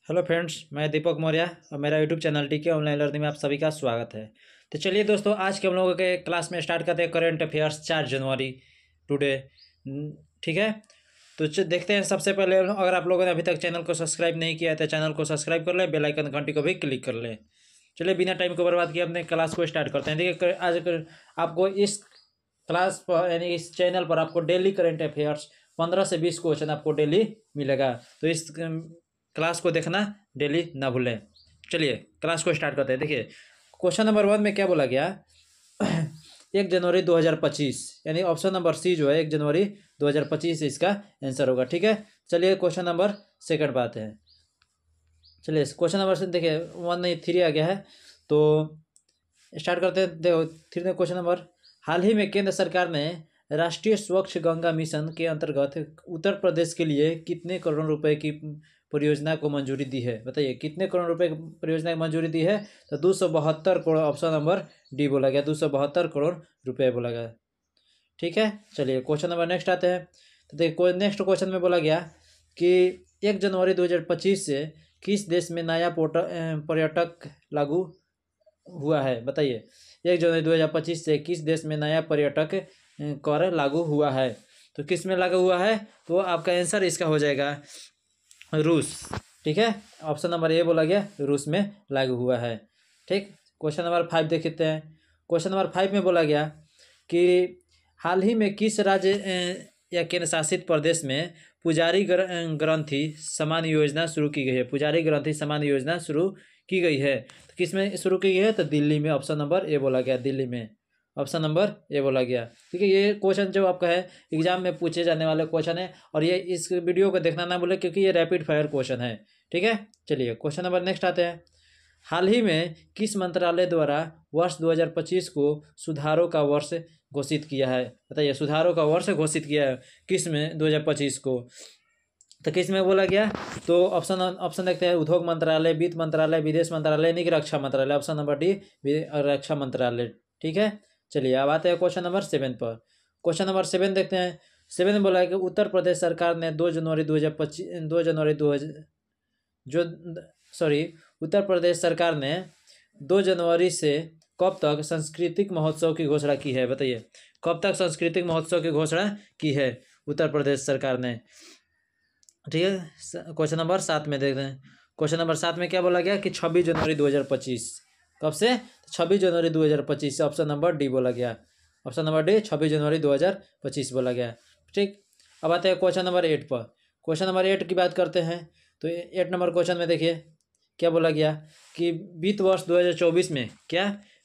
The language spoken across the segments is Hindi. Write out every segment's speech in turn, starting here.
हेलो फ्रेंड्स, मैं दीपक मौर्य और मेरा यूट्यूब चैनल टीके ऑनलाइन लर्निंग में आप सभी का स्वागत है। तो चलिए दोस्तों, आज के हम लोगों के क्लास में स्टार्ट करते हैं करंट अफेयर्स 4 जनवरी टुडे। ठीक है। तो देखते हैं। सबसे पहले अगर आप लोगों ने अभी तक चैनल को सब्सक्राइब नहीं किया है तो चैनल को सब्सक्राइब कर लें, बेल आइकन घंटी को भी क्लिक कर लें। चलिए बिना टाइम को बर्बाद किए अपने क्लास को स्टार्ट करते हैं। देखिए, आज आपको इस क्लास पर यानी इस चैनल पर आपको डेली करंट अफेयर्स 15 से 20 क्वेश्चन आपको डेली मिलेगा। तो इस क्लास को देखना डेली ना भूलें। चलिए क्लास को स्टार्ट करते हैं। देखिए, क्वेश्चन नंबर 1 में क्या बोला गया 1 जनवरी 2025, यानी ऑप्शन नंबर सी जो है 1 जनवरी 2025 इसका आंसर होगा। ठीक है। चलिए क्वेश्चन नंबर 2 बात है। चलिए क्वेश्चन नंबर से देखिए 1 नहीं 3 आ गया है, तो स्टार्ट करते हैं। देखो 3 क्वेश्चन नंबर, हाल ही में केंद्र सरकार ने राष्ट्रीय स्वच्छ गंगा मिशन के अंतर्गत उत्तर प्रदेश के लिए कितने करोड़ रुपए की परियोजना को मंजूरी दी है? बताइए कितने करोड़ रुपए की परियोजना की मंजूरी दी है? तो 272 करोड़, ऑप्शन नंबर डी बोला गया। 272 करोड़ रुपए बोला गया। ठीक है। चलिए क्वेश्चन नंबर नेक्स्ट आते हैं। तो देखिए नेक्स्ट क्वेश्चन में बोला गया कि 1 जनवरी 2025 से किस देश में नया पर्यटक लागू हुआ है? बताइए 1 जनवरी 2025 से किस देश में नया पर्यटक कर लागू हुआ है? तो किस में लागू हुआ है? तो आपका आंसर इसका हो जाएगा रूस। ठीक है। ऑप्शन नंबर ए बोला गया, रूस में लागू हुआ है। ठीक। क्वेश्चन नंबर 5 देखते हैं। क्वेश्चन नंबर 5 में बोला गया कि हाल ही में किस राज्य या केंद्र शासित प्रदेश में पुजारी ग्रंथि समान योजना शुरू की गई है? पुजारी ग्रंथि समान योजना शुरू की गई है, तो किस में शुरू की गई है? तो दिल्ली में। ऑप्शन नंबर ए बोला गया, दिल्ली में। ऑप्शन नंबर ए बोला गया। ठीक है। ये क्वेश्चन जो आपका है एग्जाम में पूछे जाने वाले क्वेश्चन है, और ये इस वीडियो को देखना ना भूले क्योंकि ये रैपिड फायर क्वेश्चन है। ठीक है। चलिए क्वेश्चन नंबर नेक्स्ट आते हैं। हाल ही में किस मंत्रालय द्वारा वर्ष 2025 को सुधारों का वर्ष घोषित किया है? बताइए सुधारों का वर्ष घोषित किया है किस में? 2025 को। तो किस में बोला गया? तो ऑप्शन देखते हैं। उद्योग मंत्रालय, वित्त मंत्रालय, विदेश मंत्रालय, यानी कि रक्षा मंत्रालय। ऑप्शन नंबर डी रक्षा मंत्रालय। ठीक है। चलिए अब आते हैं क्वेश्चन नंबर 7 पर। क्वेश्चन नंबर 7 देखते हैं। 7 में बोला है कि उत्तर प्रदेश सरकार ने 2 जनवरी 2025 2 जनवरी 2000 जो सॉरी उत्तर प्रदेश सरकार ने 2 जनवरी से कब तक सांस्कृतिक महोत्सव की घोषणा की है? बताइए कब तक सांस्कृतिक महोत्सव की घोषणा की है उत्तर प्रदेश सरकार ने? ठीक है। क्वेश्चन नंबर 7 में देखते हैं। क्वेश्चन नंबर 7 में क्या बोला गया कि 26 जनवरी 2025। कब से? 26 जनवरी 2025 से ऑप्शन नंबर डी बोला गया। ऑप्शन नंबर डी 26 जनवरी 2025 बोला गया। ठीक। अब आते हैं क्वेश्चन नंबर 8 पर। क्वेश्चन नंबर 8 की बात करते हैं। तो 8 नंबर क्वेश्चन में देखिए क्या बोला गया कि वित्त वर्ष 2024 में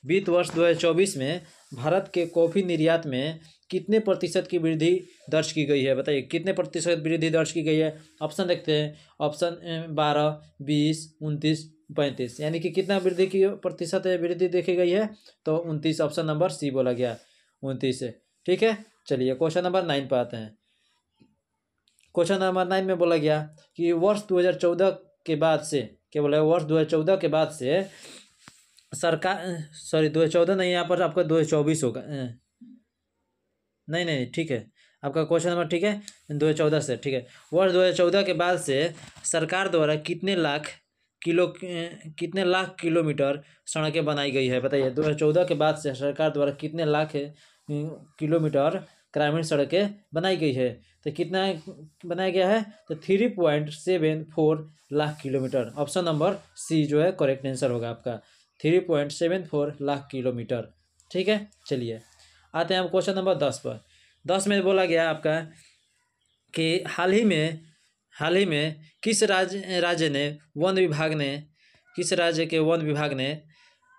वित्त वर्ष 2024 में भारत के कॉफ़ी निर्यात में कितने प्रतिशत की वृद्धि दर्ज की गई है? बताइए कितने प्रतिशत वृद्धि दर्ज की गई है? ऑप्शन देखते हैं। ऑप्शन 12, 20, 29, 35, यानी कि कितना वृद्धि की प्रतिशत वृद्धि देखी गई है? तो 29। ऑप्शन नंबर सी बोला गया, 29 है। ठीक है। चलिए क्वेश्चन नंबर 9 पर आते हैं। क्वेश्चन नंबर 9 में बोला गया कि वर्ष 2014 के बाद से, क्या बोला है? वर्ष 2014 के बाद से सरकार 2014 नहीं, यहाँ पर आपका 2024 होगा। नहीं, ठीक है। आपका क्वेश्चन नंबर ठीक है 2014 से। ठीक है। वर्ष 2014 के बाद से सरकार द्वारा कितने लाख किलोमीटर सड़कें बनाई गई है? बताइए 2014 के बाद से सरकार द्वारा कितने लाख किलोमीटर ग्रामीण सड़कें बनाई गई है? तो कितना बनाया गया है? तो 3.74 lakh kilometre. Option number C जो है करेक्ट आंसर होगा आपका, 3.74 लाख किलोमीटर। ठीक है। चलिए आते हैं हम क्वेश्चन नंबर 10 पर। 10 में बोला गया आपका कि हाल ही में किस राज्य के वन विभाग ने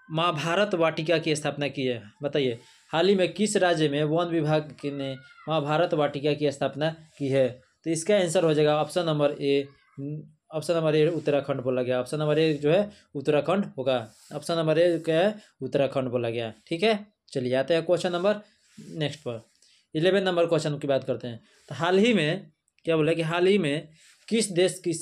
महाभारत वाटिका की स्थापना की है? बताइए हाल ही में किस राज्य में वन विभाग ने महाभारत वाटिका की स्थापना की है? तो इसका आंसर हो जाएगा option number A. Option number A Uttarakhand बोला गया। ऑप्शन नंबर ए जो है उत्तराखंड होगा। ऑप्शन नंबर ए क्या है? उत्तराखंड बोला गया। ठीक है। चलिए आते हैं क्वेश्चन नंबर नेक्स्ट पर। 11 नंबर क्वेश्चन की बात करते हैं। तो हाल ही में क्या बोला कि हाल ही में किस देश की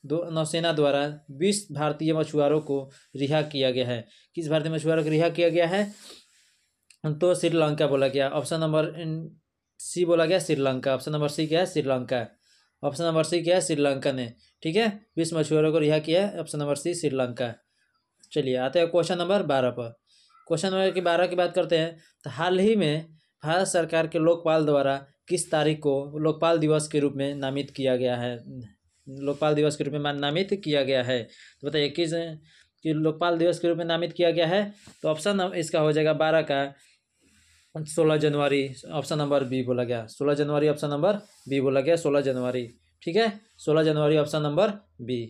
नौसेना द्वारा 20 भारतीय मछुआरों को रिहा किया गया है? किस भारतीय मछुआरों को रिहा किया गया है? तो श्रीलंका बोला गया। ऑप्शन नंबर सी बोला गया श्रीलंका। ऑप्शन नंबर सी क्या है? श्रीलंका। ऑप्शन नंबर सी क्या है, श्रीलंका ने। ठीक है, 20 मछुआरों को रिहा किया है, ऑप्शन नंबर सी श्रीलंका। चलिए आते हैं क्वेश्चन नंबर 12 पर। क्वेश्चन नंबर 12 की बात करते हैं। तो हाल ही में भारत सरकार के लोकपाल द्वारा किस तारीख को लोकपाल दिवस के रूप में नामित किया गया है, लोकपाल दिवस के रूप में नामित किया गया है? तो बताइए किस कि लोकपाल दिवस के रूप में नामित किया गया है। तो ऑप्शन इसका हो जाएगा 12 का 16 जनवरी, ऑप्शन नंबर बी बोला गया। 16 जनवरी ऑप्शन नंबर बी बोला गया, 16 जनवरी। ठीक है, 16 जनवरी ऑप्शन नंबर बी।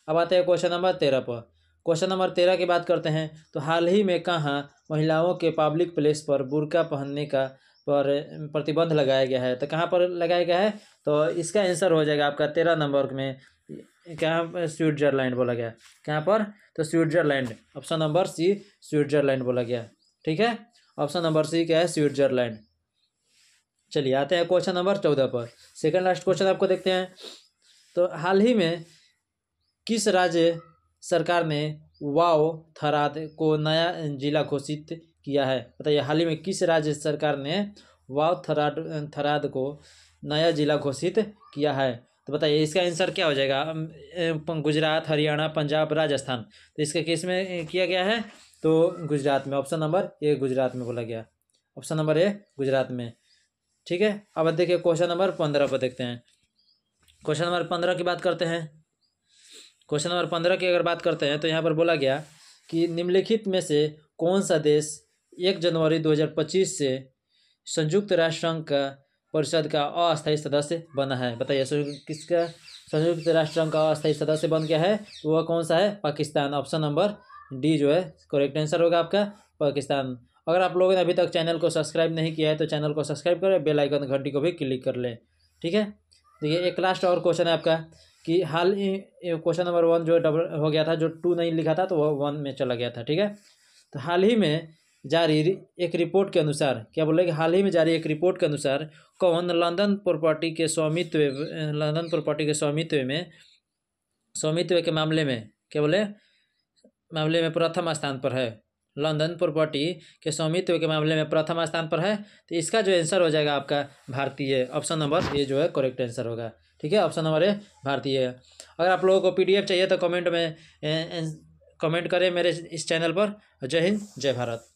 अब आते हैं क्वेश्चन नंबर 13 पर। क्वेश्चन नंबर 13 की बात करते हैं। तो हाल ही में कहाँ महिलाओं के पब्लिक प्लेस पर बुर्का पहनने का पर प्रतिबंध लगाया गया है? तो कहाँ पर लगाया गया है? तो इसका आंसर हो जाएगा आपका 13 नंबर में, कहाँ, स्विट्जरलैंड बोला गया। कहाँ पर? तो Switzerland, option number C Switzerland बोला गया। ठीक है, ऑप्शन नंबर सी क्या है, स्विट्जरलैंड। चलिए आते हैं क्वेश्चन नंबर 14 पर। सेकंड लास्ट क्वेश्चन आपको देखते हैं। तो हाल ही में किस राज्य सरकार ने वाव थराद को नया जिला घोषित किया है? बताइए हाल ही में किस राज्य सरकार ने वाव थराद को नया जिला घोषित किया है? तो बताइए इसका आंसर क्या हो जाएगा? गुजरात, हरियाणा, पंजाब, राजस्थान। तो इसके केस में किया गया है तो गुजरात में, ऑप्शन नंबर ए गुजरात में बोला गया, ऑप्शन नंबर ए गुजरात में। ठीक है, अब देखिए क्वेश्चन नंबर 15 पर देखते हैं। क्वेश्चन नंबर 15 की बात करते हैं। क्वेश्चन नंबर 15 की अगर बात करते हैं तो यहाँ पर बोला गया कि निम्नलिखित में से कौन सा देश 1 जनवरी 2025 से संयुक्त राष्ट्र संघ का परिषद का अस्थायी सदस्य बना है? बताइए किसका संयुक्त राष्ट्र संघ का अस्थायी सदस्य बन गया है? तो वह कौन सा है? पाकिस्तान, ऑप्शन नंबर डी जो है करेक्ट आंसर होगा आपका, पाकिस्तान। अगर आप लोगों ने अभी तक चैनल को सब्सक्राइब नहीं किया है तो चैनल को सब्सक्राइब करें, बेल आइकन घंटी को भी क्लिक कर लें। ठीक है, देखिए एक लास्ट और क्वेश्चन है आपका कि हाल क्वेश्चन नंबर 1 जो डबल हो गया था, जो 2 नहीं लिखा था तो वह 1 में चला गया था। ठीक है, तो हाल ही में जारी एक रिपोर्ट के अनुसार क्या बोले कि हाल ही में जारी एक रिपोर्ट के अनुसार कौन लंदन प्रॉपर्टी के स्वामित्व के मामले में क्या बोले, मामले में प्रथम स्थान पर है? लंदन प्रॉपर्टी के स्वामित्व के मामले में प्रथम स्थान पर है। तो इसका जो आंसर हो जाएगा आपका भारतीय, ऑप्शन नंबर ए जो है करेक्ट आंसर होगा। ठीक है, ऑप्शन नंबर ए भारतीय। अगर आप लोगों को पीडीएफ चाहिए तो कमेंट में कमेंट करें मेरे इस चैनल पर। जय हिंद, जय भारत।